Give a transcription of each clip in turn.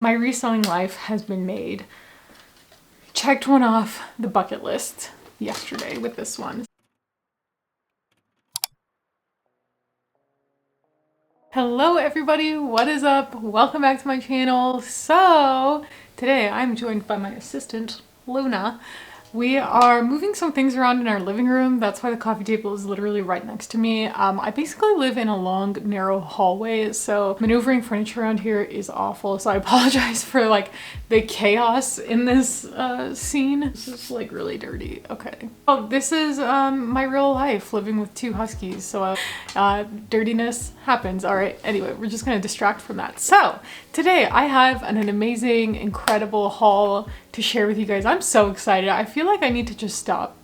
My reselling life has been made. Checked one off the bucket list yesterday with this one. Hello everybody, what is up? Welcome back to my channel. So today I'm joined by my assistant, Luna. We are moving some things around in our living room. That's why the coffee table is literally right next to me. I basically live in a long, narrow hallway, so maneuvering furniture around here is awful. So I apologize for like the chaos in this scene. This is like really dirty. Okay. Oh, this is my real life living with two huskies. So dirtiness happens. All right. Anyway, we're just gonna distract from that. So today I have an amazing, incredible haul to share with you guys. I'm so excited. I feel like I need to just stop.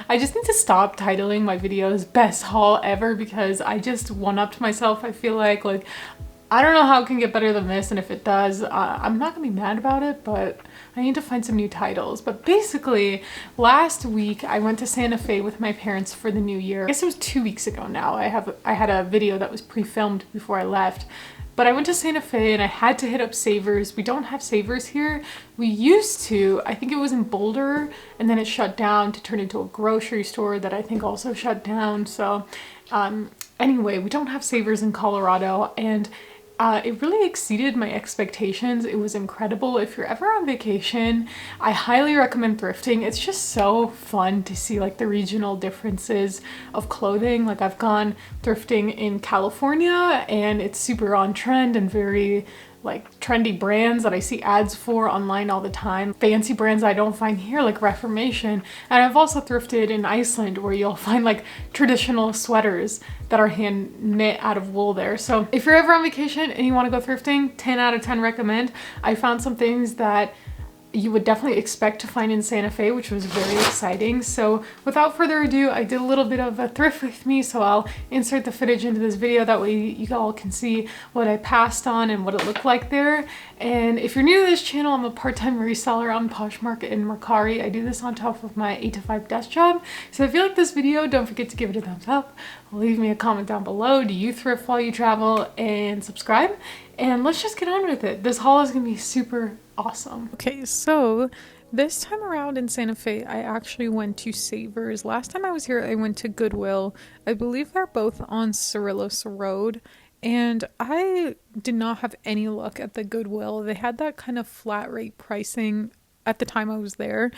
I just need to stop titling my videos best haul ever because I just one-upped myself. I feel like I don't know how it can get better than this, and if it does, I'm not gonna be mad about it, but I need to find some new titles. But basically, last week I went to Santa Fe with my parents for the new year. I guess it was 2 weeks ago now. I had a video that was pre-filmed before I left. But I went to Santa Fe and I had to hit up Savers. We don't have Savers here. We used to. I think it was in Boulder, and then it shut down to turn into a grocery store that I think also shut down. So anyway, we don't have Savers in Colorado, and it really exceeded my expectations. It was incredible. If you're ever on vacation, I highly recommend thrifting. It's just so fun to see like the regional differences of clothing. Like I've gone thrifting in California and it's super on trend and very like trendy brands that I see ads for online all the time. Fancy brands I don't find here, like Reformation. And I've also thrifted in Iceland where you'll find like traditional sweaters that are hand knit out of wool there. So if you're ever on vacation and you want to go thrifting, 10 out of 10 recommend. I found some things that you would definitely expect to find in Santa Fe, which was very exciting. So without further ado, I did a little bit of a thrift with me, so I'll insert the footage into this video. That way you all can see what I passed on and what it looked like there. And if you're new to this channel, I'm a part-time reseller on Poshmark and Mercari. I do this on top of my 8-to-5 desk job. So if you like this video, don't forget to give it a thumbs up. Leave me a comment down below. Do you thrift while you travel? And subscribe. And let's just get on with it. This haul is gonna be super awesome. Okay, so this time around in Santa Fe, I actually went to Savers. Last time I was here, I went to Goodwill. I believe they're both on Cerrillos Road. And I did not have any luck at the Goodwill. They had that kind of flat rate pricing at the time I was there,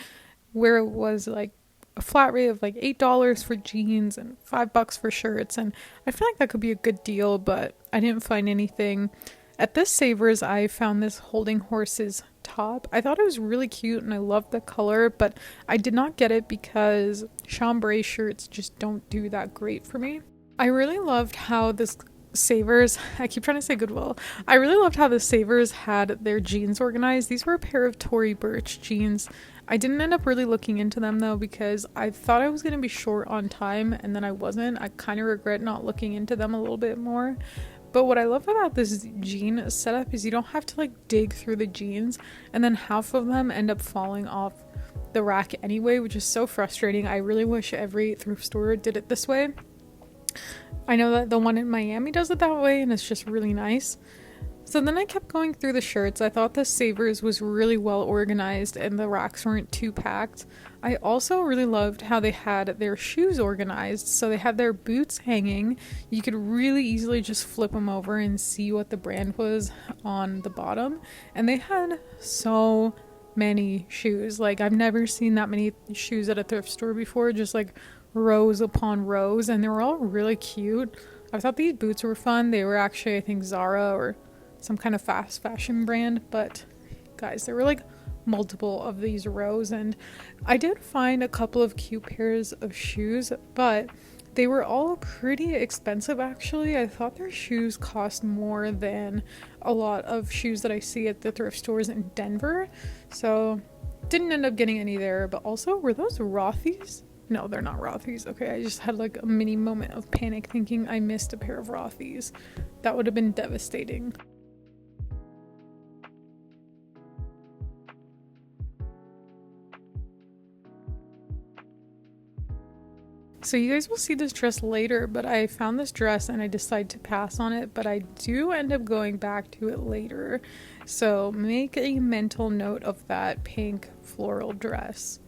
where it was like a flat rate of like $8 for jeans and $5 for shirts. And I feel like that could be a good deal, but I didn't find anything. At this Savers, I found this Holding Horses top. I thought it was really cute and I loved the color, but I did not get it because chambray shirts just don't do that great for me. I really loved how this Savers, I keep trying to say Goodwill. I really loved how the Savers had their jeans organized. These were a pair of Tory Burch jeans. I didn't end up really looking into them though because I thought I was going to be short on time and then I wasn't. I kind of regret not looking into them a little bit more. But what I love about this jean setup is you don't have to like dig through the jeans, and then half of them end up falling off the rack anyway, which is so frustrating. I really wish every thrift store did it this way. I know that the one in Miami does it that way and it's just really nice. So then I kept going through the shirts. I thought the Savers was really well organized and the racks weren't too packed. I also really loved how they had their shoes organized. So they had their boots hanging. You could really easily just flip them over and see what the brand was on the bottom. And they had so many shoes. Like I've never seen that many shoes at a thrift store before, just like rows upon rows, and they were all really cute. I thought these boots were fun. They were actually, I think, Zara or some kind of fast fashion brand, but guys, there were like multiple of these rows, and I did find a couple of cute pairs of shoes, but they were all pretty expensive actually. I thought their shoes cost more than a lot of shoes that I see at the thrift stores in Denver, so didn't end up getting any there. But also, were those Rothy's? No, they're not Rothy's. Okay, I just had like a mini moment of panic thinking I missed a pair of Rothy's. That would have been devastating. So you guys will see this dress later, but I found this dress and I decided to pass on it, but I do end up going back to it later. So make a mental note of that pink floral dress.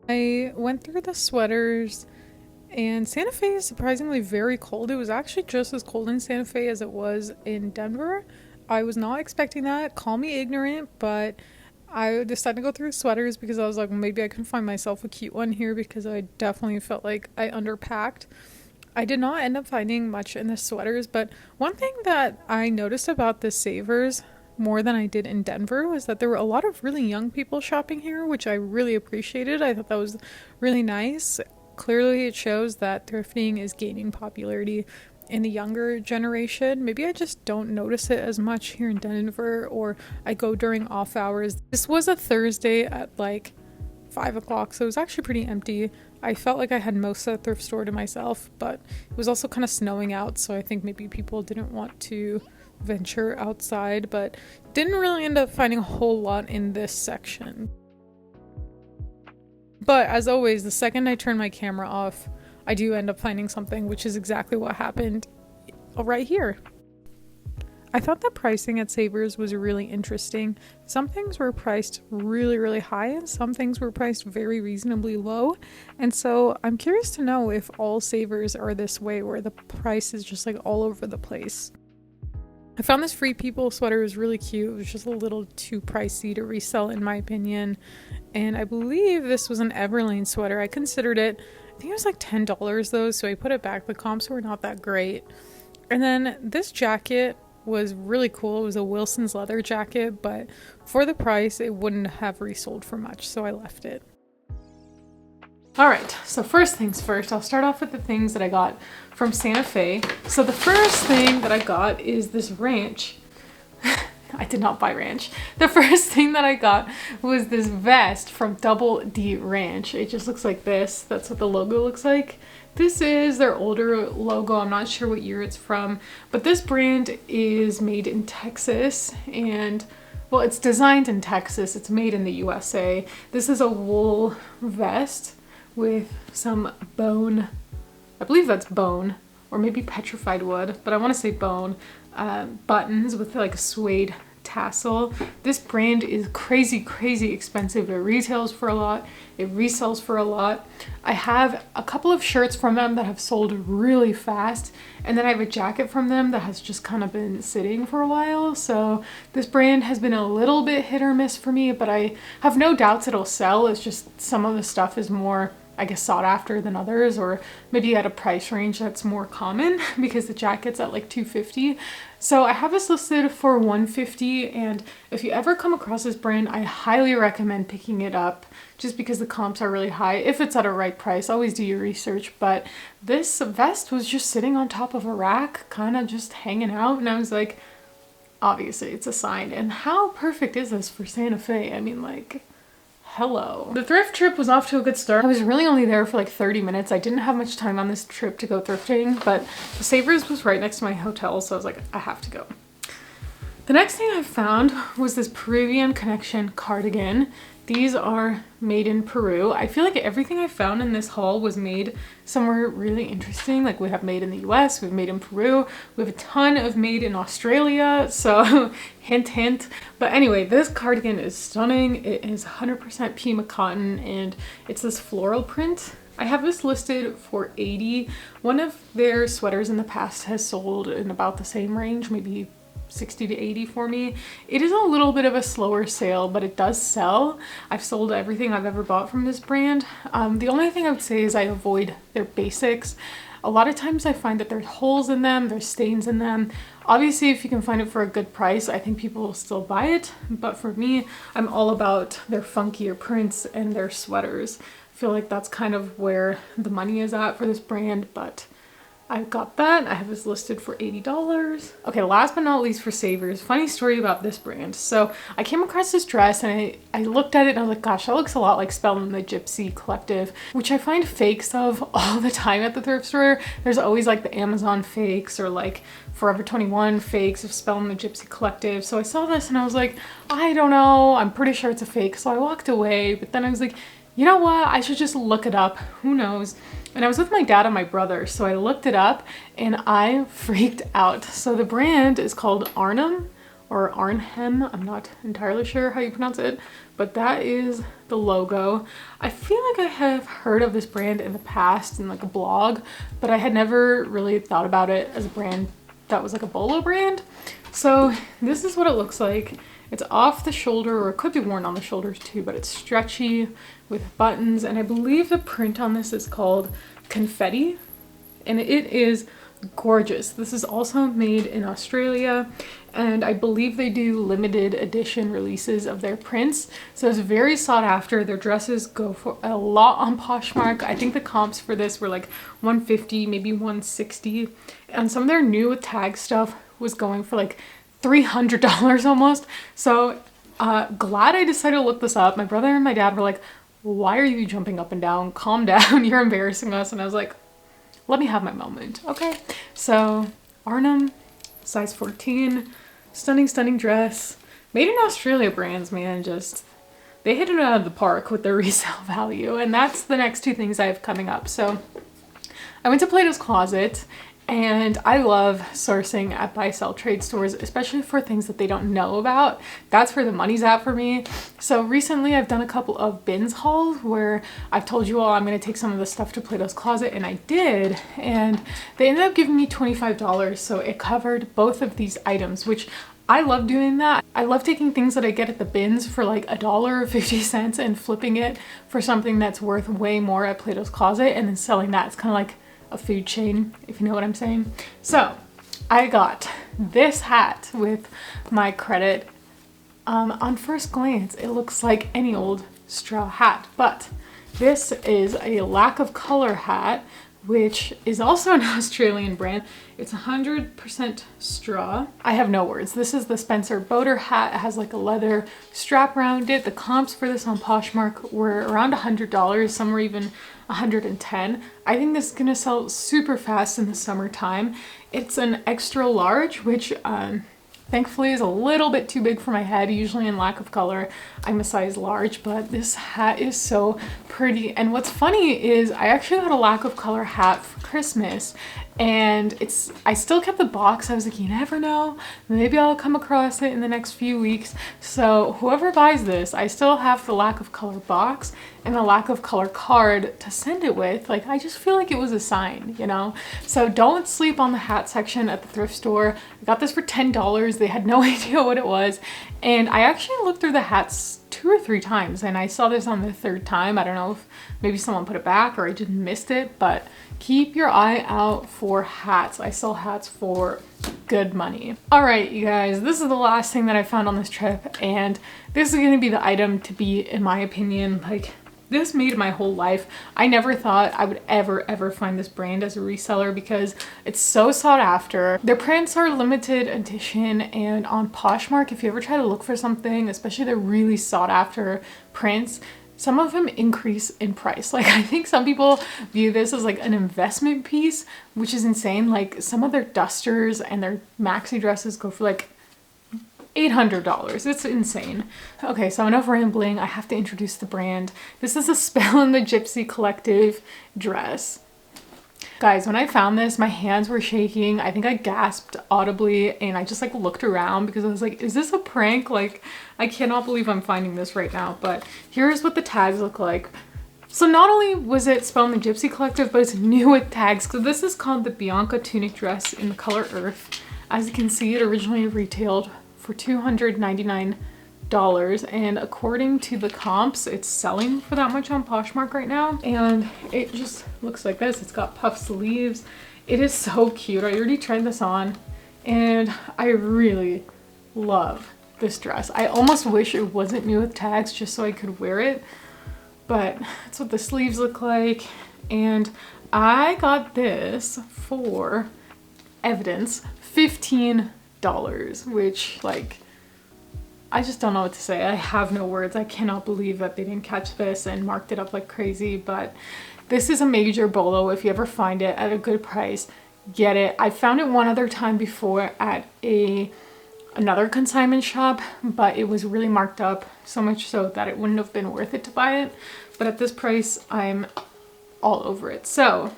I went through the sweaters, and Santa Fe is surprisingly very cold. It was actually just as cold in Santa Fe as it was in Denver. I was not expecting that. Call me ignorant, but I decided to go through sweaters because I was like, maybe I can find myself a cute one here, because I definitely felt like I underpacked. I did not end up finding much in the sweaters, but one thing that I noticed about the Savers more than I did in Denver was that there were a lot of really young people shopping here, which I really appreciated. I thought that was really nice. Clearly it shows that thrifting is gaining popularity in the younger generation. Maybe I just don't notice it as much here in Denver, or I go during off hours. This was a Thursday at like 5 o'clock, so it was actually pretty empty. I felt like I had most of the thrift store to myself, but it was also kind of snowing out, so I think maybe people didn't want to venture outside, but didn't really end up finding a whole lot in this section. But as always, the second I turn my camera off, I do end up finding something, which is exactly what happened right here. I thought the pricing at Savers was really interesting. Some things were priced really, really high, and some things were priced very reasonably low. And so I'm curious to know if all Savers are this way, where the price is just like all over the place. I found this Free People sweater was really cute. It was just a little too pricey to resell in my opinion. And I believe this was an Everlane sweater. I considered it. I think it was like $10 though, so I put it back. The comps were not that great. And then this jacket was really cool. It was a Wilson's leather jacket, but for the price, it wouldn't have resold for much, so I left it. Alright, so first things first, I'll start off with the things that I got from Santa Fe. So the first thing that I got is this ranch. I did not buy ranch. The first thing that I got was this vest from Double D Ranch. It just looks like this. That's what the logo looks like. This is their older logo. I'm not sure what year it's from, but this brand is made in Texas, and well, it's designed in Texas. It's made in the USA. This is a wool vest with some bone, I believe that's bone, or maybe petrified wood, but I want to say bone, buttons with like a suede tassel. This brand is crazy expensive. It retails for a lot, it resells for a lot. I have a couple of shirts from them that have sold really fast, and then I have a jacket from them that has just kind of been sitting for a while. So this brand has been a little bit hit or miss for me, but I have no doubts it'll sell. It's just some of the stuff is more, I guess, sought after than others, or maybe at a price range that's more common, because the jacket's at like $250. So I have this listed for $150, and if you ever come across this brand, I highly recommend picking it up, just because the comps are really high. If it's at a right price, always do your research. But this vest was just sitting on top of a rack, kind of just hanging out, and I was like, obviously it's a sign. And how perfect is this for Santa Fe? I mean, like, hello. The thrift trip was off to a good start. I was really only there for like 30 minutes. I didn't have much time on this trip to go thrifting, but the Savers was right next to my hotel, so I was like, I have to go. The next thing I found was this Peruvian Connection cardigan. These are made in Peru. I feel like everything I found in this haul was made somewhere really interesting. Like, we have made in the US, we've made in Peru, we have a ton of made in Australia, so hint hint. But anyway, this cardigan is stunning. It is 100% Pima cotton, and it's this floral print. I have this listed for $80. One of their sweaters in the past has sold in about the same range, maybe 60 to 80 for me. It is a little bit of a slower sale, but it does sell. I've sold everything I've ever bought from this brand. The only thing I would say is I avoid their basics. A lot of times I find that there's holes in them, there's stains in them. Obviously, if you can find it for a good price, I think people will still buy it. But for me, I'm all about their funkier prints and their sweaters. I feel like that's kind of where the money is at for this brand, but I got that. I have this listed for $80. Okay, last but not least for savers, funny story about this brand. So I came across this dress and I looked at it and I was like, gosh, that looks a lot like Spell and the Gypsy Collective, which I find fakes of all the time at the thrift store. There's always like the Amazon fakes or like Forever 21 fakes of Spell and the Gypsy Collective. So I saw this and I was like, I don't know, I'm pretty sure it's a fake. So I walked away, but then I was like, you know what? I should just look it up. Who knows? And I was with my dad and my brother, so I looked it up and I freaked out. So the brand is called Arnhem or Arnhem. I'm not entirely sure how you pronounce it, but that is the logo. I feel like I have heard of this brand in the past in like a blog, but I had never really thought about it as a brand that was like a BOLO brand. So this is what it looks like. It's off the shoulder, or it could be worn on the shoulders too, but it's stretchy with buttons. And I believe the print on this is called Confetti, and it is gorgeous. This is also made in Australia, and I believe they do limited edition releases of their prints. So it's very sought after. Their dresses go for a lot on Poshmark. I think the comps for this were like 150, maybe 160. And some of their new with tag stuff was going for like $300 almost. So glad I decided to look this up. My brother and my dad were like, why are you jumping up and down? Calm down, you're embarrassing us. And I was like, let me have my moment, okay? So Arnhem, size 14, stunning dress. Made in Australia brands, man, just, they hit it out of the park with their resale value. And that's the next two things I have coming up. So I went to Platos Closet, and I love sourcing at buy sell trade stores, especially for things that they don't know about. That's where the money's at for me. So recently I've done a couple of bins hauls where I've told you all I'm going to take some of the stuff to Platos Closet, and I did, and they ended up giving me $25. So it covered both of these items, which I love doing that. I love taking things that I get at the bins for like $1.50 and flipping it for something that's worth way more at Platos Closet and then selling that. It's kind of like a food chain, if you know what I'm saying. So I got this hat with my credit. On first glance, it looks like any old straw hat, but this is a lack of color hat, which is also an Australian brand. It's 100% straw. I have no words. This is the Spencer Boater hat. It has like a leather strap around it. The comps for this on Poshmark were around $100. Some were even 110. I think this is gonna sell super fast in the summertime. It's an extra large, which thankfully is a little bit too big for my head. Usually in lack of color, I'm a size large, but this hat is so pretty. And what's funny is I actually got a lack of color hat for Christmas, and I still kept the box. I was like, you never know, maybe I'll come across it in the next few weeks. So whoever buys this, I still have the lack of color box and a lack of color card to send it with. Like, I just feel like it was a sign, you know? So don't sleep on the hat section at the thrift store. I got this for $10. They had no idea what it was. And I actually looked through the hats 2 or 3 times, and I saw this on the 3rd time. I don't know if maybe someone put it back or I just missed it, but keep your eye out for hats. I sell hats for good money. All right, you guys, this is the last thing that I found on this trip, and this is gonna be the item to be, in my opinion, like, this made my whole life. I never thought I would ever find this brand as a reseller because it's so sought after. Their prints are limited edition, and on Poshmark, if you ever try to look for something, especially the really sought after prints, some of them increase in price. Like, I think some people view this as like an investment piece, which is insane. Like, some of their dusters and their maxi dresses go for like $800. It's insane. Okay, so enough rambling. I have to introduce the brand. This is a Spell and the Gypsy Collective dress. Guys, when I found this, my hands were shaking. I think I gasped audibly, and I just like looked around because I was like, is this a prank? Like, I cannot believe I'm finding this right now. But here's what the tags look like. So not only was it Spell and the Gypsy Collective, but it's new with tags. So this is called the Bianca tunic dress in the color Earth. As you can see, it originally retailed for $299, and according to the comps, it's selling for that much on Poshmark right now. And it just looks like this. It's got puff sleeves. It is so cute. I already tried this on, and I really love this dress. I almost wish it wasn't new with tags just so I could wear it, but that's what the sleeves look like. And I got this for evidence $15, which like, I just don't know what to say. I have no words. I cannot believe that they didn't catch this and marked it up like crazy, but this is a major BOLO. If you ever find it at a good price, get it. I found it one other time before at another consignment shop, but it was really marked up, so much so that it wouldn't have been worth it to buy it. But at this price, I'm all over it. So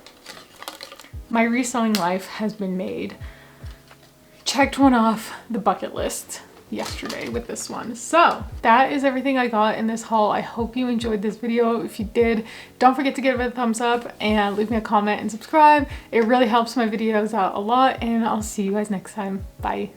my reselling life has been made. Checked one off the bucket list yesterday with this one. So that is everything I got in this haul. I hope you enjoyed this video. If you did, don't forget to give it a thumbs up and leave me a comment and subscribe. It really helps my videos out a lot, and I'll see you guys next time. Bye.